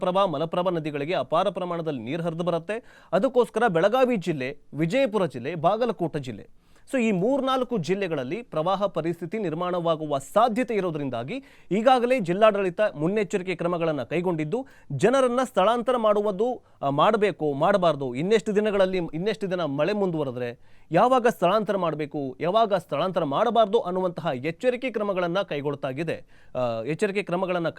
ಪ್ರಭಾ ಮಲಪ್ರಭಾ ನದಿಗಳಿಗೆ ಅಪಾರ ಪ್ರಮಾಣದಲ್ಲಿ ನೀರು ಹರಿದು ಬರುತ್ತೆ. ಅದಕ್ಕೋಸ್ಕರ ಬೆಳಗಾವಿ ಜಿಲ್ಲೆ, ವಿಜಯಪುರ ಜಿಲ್ಲೆ, ಬಾಗಲಕೋಟೆ ಜಿಲ್ಲೆ, ಸೊ ಈ 3-4 ಜಿಲ್ಲೆಗಳಲ್ಲಿ ಪ್ರವಾಹ ಪರಿಸ್ಥಿತಿ ನಿರ್ಮಾಣವಾಗುವ ಸಾಧ್ಯತೆ ಇರೋದ್ರಿಂದಾಗಿ ಈಗಾಗಲೇ ಜಿಲ್ಲಾಡಳಿತ ಮುನ್ನೆಚ್ಚರಿಕೆ ಕ್ರಮಗಳನ್ನು ಕೈಗೊಂಡಿದ್ದು ಜನರನ್ನ ಸ್ಥಳಾಂತರ ಮಾಡಬೇಕು ಮಾಡಬಾರ್ದು, ಇನ್ನೆಷ್ಟು ದಿನ ಮಳೆ ಮುಂದುವರೆದ್ರೆ ಯಾವಾಗ ಸ್ಥಳಾಂತರ ಮಾಡಬೇಕು, ಯಾವಾಗ ಸ್ಥಳಾಂತರ ಮಾಡಬಾರ್ದು ಅನ್ನುವಂತಹ ಎಚ್ಚರಿಕೆ ಕ್ರಮಗಳನ್ನು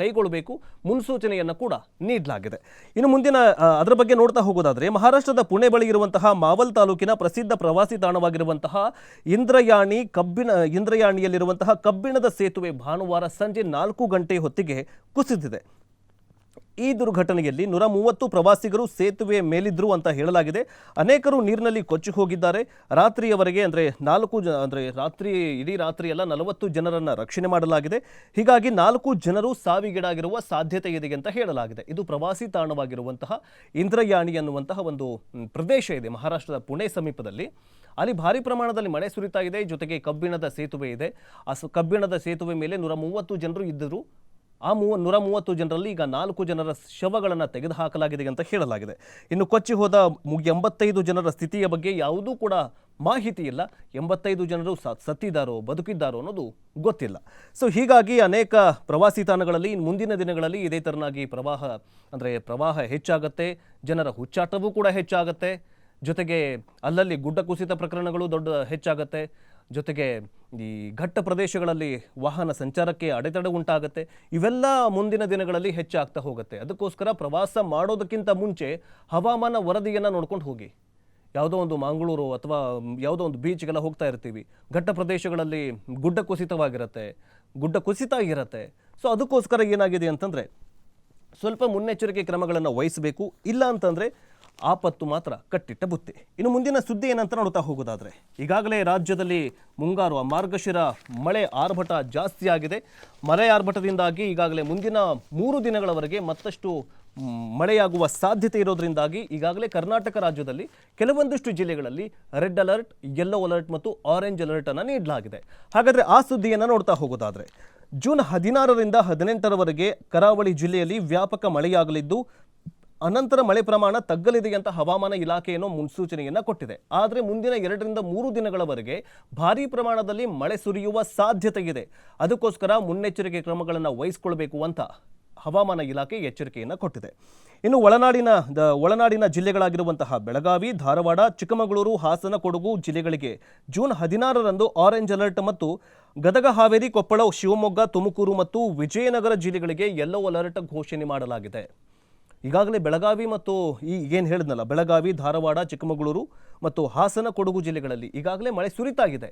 ಕೈಗೊಳ್ಳಬೇಕು, ಮುನ್ಸೂಚನೆಯನ್ನು ಕೂಡ ನೀಡಲಾಗಿದೆ. ಇನ್ನು ಮುಂದಿನ ಅದರ ಬಗ್ಗೆ ನೋಡ್ತಾ ಹೋಗೋದಾದ್ರೆ, ಮಹಾರಾಷ್ಟ್ರದ ಪುಣೆ ಬಳಿ ಇರುವಂತಹ ಮಾವಲ್ ತಾಲೂಕಿನ ಪ್ರಸಿದ್ಧ ಪ್ರವಾಸಿ ತಾಣವಾಗಿರುವಂತಹ ಇಂದ್ರಯಾಣಿಯಲ್ಲಿರುವಂತಹ ಕಬ್ಬಿಣದ ಸೇತುವೆ ಭಾನುವಾರ ಸಂಜೆ 4 ಗಂಟೆ ಹೊತ್ತಿಗೆ ಕುಸಿದಿದೆ. ಈ ದುರ್ಘಟನೆಯಲ್ಲಿ 130 ಪ್ರವಾಸಿಗರು ಸೇತುವೆ ಮೇಲಿದ್ರು ಅಂತ ಹೇಳಲಾಗಿದೆ. ಅನೇಕರು ನೀರಿನಲ್ಲಿ ಕೊಚ್ಚಿ ಹೋಗಿದ್ದಾರೆ. ರಾತ್ರಿಯವರೆಗೆ ಇಡೀ ರಾತ್ರಿ ಎಲ್ಲ 40 ಜನರನ್ನು ರಕ್ಷಣೆ ಮಾಡಲಾಗಿದೆ. ಹೀಗಾಗಿ 4 ಜನರು ಸಾವಿಗೀಡಾಗಿರುವ ಸಾಧ್ಯತೆ ಇದೆ ಅಂತ ಹೇಳಲಾಗಿದೆ. ಇದು ಪ್ರವಾಸಿ ತಾಣವಾಗಿರುವಂತಹ ಇಂದ್ರಯಾಣಿ ಅನ್ನುವಂತಹ ಒಂದು ಪ್ರದೇಶ ಇದೆ ಮಹಾರಾಷ್ಟ್ರದ ಪುಣೆ ಸಮೀಪದಲ್ಲಿ. ಅಲ್ಲಿ ಭಾರಿ ಪ್ರಮಾಣದಲ್ಲಿ ಮಳೆ ಸುರಿತಾ ಇದೆ. ಜೊತೆಗೆ ಕಬ್ಬಿಣದ ಸೇತುವೆ ಇದೆ. ಆ ಕಬ್ಬಿಣದ ಸೇತುವೆ ಮೇಲೆ 130 ಜನರು ಇದ್ದರು. ಆ 130 ಜನರಲ್ಲಿ ಈಗ 4 ಜನರ ಶವಗಳನ್ನು ತೆಗೆದುಹಾಕಲಾಗಿದೆ ಅಂತ ಹೇಳಲಾಗಿದೆ. ಇನ್ನು ಕೊಚ್ಚಿ ಹೋದ 85 ಜನರ ಸ್ಥಿತಿಯ ಬಗ್ಗೆ ಯಾವುದೂ ಕೂಡ ಮಾಹಿತಿ ಇಲ್ಲ. 85 ಜನರು ಸತ್ತಿದ್ದಾರೋ ಬದುಕಿದ್ದಾರೋ ಅನ್ನೋದು ಗೊತ್ತಿಲ್ಲ. ಸೊ ಹೀಗಾಗಿ ಅನೇಕ ಪ್ರವಾಸಿ ತಾಣಗಳಲ್ಲಿ ಮುಂದಿನ ದಿನಗಳಲ್ಲಿ ಇದೇ ತೆರನಾಗಿ ಪ್ರವಾಹ ಹೆಚ್ಚಾಗುತ್ತೆ. ಜನರ ಹುಚ್ಚಾಟವೂ ಕೂಡ ಹೆಚ್ಚಾಗುತ್ತೆ. ಜೊತೆಗೆ ಅಲ್ಲಲ್ಲಿ ಗುಡ್ಡ ಕುಸಿತ ಪ್ರಕರಣಗಳು ಹೆಚ್ಚಾಗುತ್ತೆ. ಜೊತೆಗೆ ಈ ಘಟ್ಟ ಪ್ರದೇಶಗಳಲ್ಲಿ ವಾಹನ ಸಂಚಾರಕ್ಕೆ ಅಡೆತಡೆ ಉಂಟಾಗುತ್ತೆ. ಇವೆಲ್ಲ ಮುಂದಿನ ದಿನಗಳಲ್ಲಿ ಹೆಚ್ಚಾಗ್ತಾ ಹೋಗುತ್ತೆ. ಅದಕ್ಕೋಸ್ಕರ ಪ್ರವಾಸ ಮಾಡೋದಕ್ಕಿಂತ ಮುಂಚೆ ಹವಾಮಾನ ವರದಿಯನ್ನು ನೋಡ್ಕೊಂಡು ಹೋಗಿ. ಯಾವುದೋ ಒಂದು ಮಂಗಳೂರು ಅಥವಾ ಯಾವುದೋ ಒಂದು ಬೀಚ್ಗೆಲ್ಲ ಹೋಗ್ತಾ ಇರ್ತೀವಿ, ಘಟ್ಟ ಪ್ರದೇಶಗಳಲ್ಲಿ ಗುಡ್ಡ ಕುಸಿತ ಆಗಿರುತ್ತೆ. ಸೊ ಅದಕ್ಕೋಸ್ಕರ ಏನಾಗಿದೆ ಅಂತಂದರೆ ಸ್ವಲ್ಪ ಮುನ್ನೆಚ್ಚರಿಕೆ ಕ್ರಮಗಳನ್ನು ವಹಿಸಬೇಕು. ಇಲ್ಲ ಅಂತಂದರೆ ಆಪತ್ತು ಮಾತ್ರ ಕಟ್ಟಿಟ್ಟ ಬುತ್ತಿ. ಇನ್ನು ಮುಂದಿನ ಸುದ್ದಿ ಏನಂತ ನೋಡ್ತಾ ಹೋಗೋದಾದರೆ, ಈಗಾಗಲೇ ರಾಜ್ಯದಲ್ಲಿ ಮುಂಗಾರು ಮಾರ್ಗಶಿರ ಮಳೆ ಆರ್ಭಟ ಜಾಸ್ತಿ ಆಗಿದೆ. ಮಳೆ ಆರ್ಭಟದಿಂದಾಗಿ ಈಗಾಗಲೇ ಮುಂದಿನ 3 ದಿನಗಳವರೆಗೆ ಮತ್ತಷ್ಟು ಮಳೆಯಾಗುವ ಸಾಧ್ಯತೆ ಇರೋದ್ರಿಂದಾಗಿ ಈಗಾಗಲೇ ಕರ್ನಾಟಕ ರಾಜ್ಯದಲ್ಲಿ ಕೆಲವೊಂದಿಷ್ಟು ಜಿಲ್ಲೆಗಳಲ್ಲಿ ರೆಡ್ ಅಲರ್ಟ್, ಯೆಲ್ಲೋ ಅಲರ್ಟ್ ಮತ್ತು ಆರೆಂಜ್ ಅಲರ್ಟ್ ಅನ್ನು ನೀಡಲಾಗಿದೆ. ಹಾಗಾದರೆ ಆ ಸುದ್ದಿಯನ್ನು ನೋಡ್ತಾ ಹೋಗೋದಾದರೆ, ಜೂನ್ 16ರಿಂದ 18ರವರೆಗೆ ಕರಾವಳಿ ಜಿಲ್ಲೆಯಲ್ಲಿ ವ್ಯಾಪಕ ಮಳೆಯಾಗಲಿದ್ದು ಅನಂತರ ಮಳೆ ಪ್ರಮಾಣ ತಗ್ಗಲಿದೆ ಅಂತ ಹವಾಮಾನ ಇಲಾಖೆಯನ್ನು ಮುನ್ಸೂಚನೆಯನ್ನು ಕೊಟ್ಟಿದೆ. ಆದರೆ ಮುಂದಿನ 2-3 ದಿನಗಳವರೆಗೆ ಭಾರೀ ಪ್ರಮಾಣದಲ್ಲಿ ಮಳೆ ಸುರಿಯುವ ಸಾಧ್ಯತೆ ಇದೆ. ಅದಕ್ಕೋಸ್ಕರ ಮುನ್ನೆಚ್ಚರಿಕೆ ಕ್ರಮಗಳನ್ನು ವಹಿಸಿಕೊಳ್ಬೇಕು ಅಂತ ಹವಾಮಾನ ಇಲಾಖೆ ಎಚ್ಚರಿಕೆಯನ್ನು ಕೊಟ್ಟಿದೆ. ಇನ್ನು ಒಳನಾಡಿನ ಜಿಲ್ಲೆಗಳಾಗಿರುವಂತಹ ಬೆಳಗಾವಿ, ಧಾರವಾಡ, ಚಿಕ್ಕಮಗಳೂರು, ಹಾಸನ, ಕೊಡಗು ಜಿಲ್ಲೆಗಳಿಗೆ ಜೂನ್ 16ರಂದು ಆರೆಂಜ್ ಅಲರ್ಟ್ ಮತ್ತು ಗದಗ, ಹಾವೇರಿ, ಕೊಪ್ಪಳ, ಶಿವಮೊಗ್ಗ, ತುಮಕೂರು ಮತ್ತು ವಿಜಯನಗರ ಜಿಲ್ಲೆಗಳಿಗೆ ಯೆಲ್ಲೋ ಅಲರ್ಟ್ ಘೋಷಣೆ ಮಾಡಲಾಗಿದೆ. ಈಗಾಗಲೇ ಬೆಳಗಾವಿ ಮತ್ತು ಬೆಳಗಾವಿ, ಧಾರವಾಡ, ಚಿಕ್ಕಮಗಳೂರು ಮತ್ತು ಹಾಸನ, ಕೊಡಗು ಜಿಲ್ಲೆಗಳಲ್ಲಿ ಈಗಾಗಲೇ ಮಳೆ ಸುರಿತಾಗಿದೆ.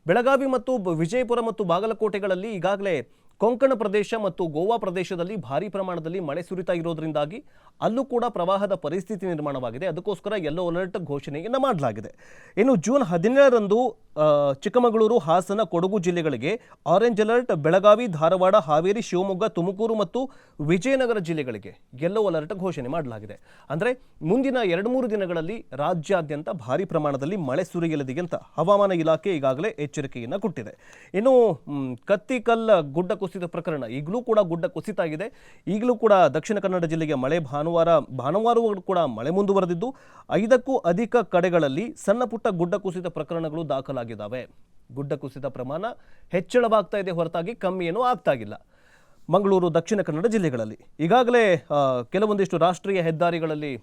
ಬೆಳಗಾವಿ ಮತ್ತು ವಿಜಯಪುರ ಮತ್ತು ಬಾಗಲಕೋಟೆಗಳಲ್ಲಿ ಈಗಾಗಲೇ ಕೊಂಕಣ ಪ್ರದೇಶ ಮತ್ತು ಗೋವಾ ಪ್ರದೇಶದಲ್ಲಿ ಭಾರೀ ಪ್ರಮಾಣದಲ್ಲಿ ಮಳೆ ಸುರಿತಾ ಇರೋದ್ರಿಂದಾಗಿ ಅಲ್ಲೂ ಕೂಡ ಪ್ರವಾಹದ ಪರಿಸ್ಥಿತಿ ನಿರ್ಮಾಣವಾಗಿದೆ. ಅದಕ್ಕೋಸ್ಕರ ಯೆಲ್ಲೋ ಅಲರ್ಟ್ ಘೋಷಣೆಯನ್ನು ಮಾಡಲಾಗಿದೆ. ಇನ್ನು ಜೂನ್ 17ರಂದು ಚಿಕ್ಕಮಗಳೂರು, ಹಾಸನ, ಕೊಡಗು ಜಿಲ್ಲೆಗಳಿಗೆ ಆರೆಂಜ್ ಅಲರ್ಟ್, ಬೆಳಗಾವಿ, ಧಾರವಾಡ, ಹಾವೇರಿ, ಶಿವಮೊಗ್ಗ, ತುಮಕೂರು ಮತ್ತು ವಿಜಯನಗರ ಜಿಲ್ಲೆಗಳಿಗೆ ಯೆಲ್ಲೋ ಅಲರ್ಟ್ ಘೋಷಣೆ ಮಾಡಲಾಗಿದೆ. ಅಂದರೆ ಮುಂದಿನ 2-3 ದಿನಗಳಲ್ಲಿ ರಾಜ್ಯಾದ್ಯಂತ ಭಾರೀ ಪ್ರಮಾಣದಲ್ಲಿ ಮಳೆ ಸುರಿಯಲಿದೆ ಅಂತ ಹವಾಮಾನ ಇಲಾಖೆ ಈಗಾಗಲೇ ಎಚ್ಚರಿಕೆಯನ್ನು ಕೊಟ್ಟಿದೆ. ಇನ್ನು ಕತ್ತಿಕಲ್ ಗುಡ್ಡ ಕುಸಿತ ಪ್ರಕರಣ ಈಗಲೂ ಕೂಡ ಗುಡ್ಡ ಕುಸಿತಾಗಿದೆ. ಈಗಲೂ ಕೂಡ ದಕ್ಷಿಣ ಕನ್ನಡ ಜಿಲ್ಲೆಗೆ ಮಳೆ ಭಾನುವಾರವೂ ಕೂಡ ಮಳೆ ಮುಂದುವರೆದಿದ್ದು 5ಕ್ಕೂ ಅಧಿಕ ಕಡೆಗಳಲ್ಲಿ ಸಣ್ಣ ಪುಟ್ಟ ಗುಡ್ಡ ಕುಸಿತ ಪ್ರಕರಣಗಳು ದಾಖಲಾಗಿದ್ದಾವೆ. ಗುಡ್ಡ ಕುಸಿತ ಪ್ರಮಾಣ ಹೆಚ್ಚಳವಾಗ್ತಾ ಇದೆ ಹೊರತಾಗಿ ಕಮ್ಮಿ ಏನೂ ಆಗ್ತಾಗಿಲ್ಲ. ಮಂಗಳೂರು, ದಕ್ಷಿಣ ಕನ್ನಡ ಜಿಲ್ಲೆಗಳಲ್ಲಿ ಈಗಾಗಲೇ ಕೆಲವೊಂದಿಷ್ಟು ರಾಷ್ಟ್ರೀಯ ಹೆದ್ದಾರಿಗಳಲ್ಲಿ